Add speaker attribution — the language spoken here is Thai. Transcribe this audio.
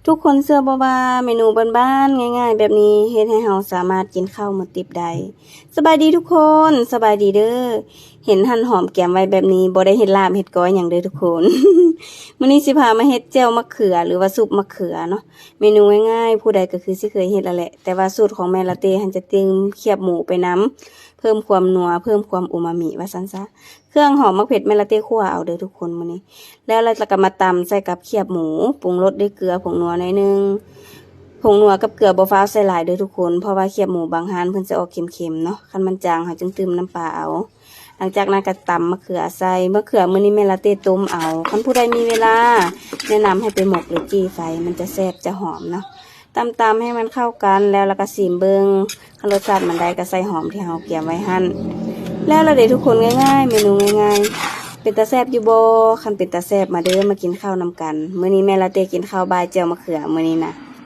Speaker 1: ทุกคนเชื่อบ่ว่าเมนูบ้านๆง่ายๆแบบนี้เฮ็ดให้เราสามารถกินข้าวมื้อติบได้สบายดีทุกคนสบายดีเด้อเห็นหั่นหอมแก้มไว้แบบนี้บ่ได้เฮ็ดลาบเฮ็ดก้อยหยังเด้อทุกคน มื้อนี้สิพามาเฮ็ดแจ่วมะเขือหรือว่าซุปมะเขือเนาะเมนูง่ายๆผู้ใดก็คือสิเคยเฮ็ดแล้วแหละแต่ว่าสูตรของแม่ละเต้หันจะเติมเคียบหมูไปนำเพิ่มความนัวเพิ่มความอูมามิว่าซั่นซะเครื่องหอมมะเผ็ดแม่ละเต้คั่วเอาเด้อทุกคนมื้อนี้ แล้วเราจะก็มาตำใส่กับเขียบหมูปรุงรสด้วยเกลือผงนัวหน่อยนึงผงนัวกับเกลือบ่ฟ้าวใส่หลายเด้อทุกคนเพราะว่าเขียบหมูบางร้านเพิ่นจะออกเค็มๆเนาะคันมันจางเฮาจึงเติมน้ำปลาเอาหลังจากนั้นก็ตำมะเขือใส่มะเขือมื้อนี้แม่ละเต้ต้มเอาคันผู้ใดมีเวลาแนะนำให้ไปหมกหรือจี้ไฟมันจะแซ่บจะหอมเนาะตำๆให้มันเข้ากันแล้วก็ชิมเบิ่งคันรสชาติมันได้ก็ใส่หอมที่เฮาเกี่ยมไว้หั่นแล้วเด้อทุกคนง่ายๆเมนูง่ายๆ เป็นตาแซบอยู่บ่คันเป็นตาแซบมาเด้อมากินข้าวนำกันมื้อนี้แม่ละเตกินข้าวบายแจ่วมะเขือมื้อนี้นะ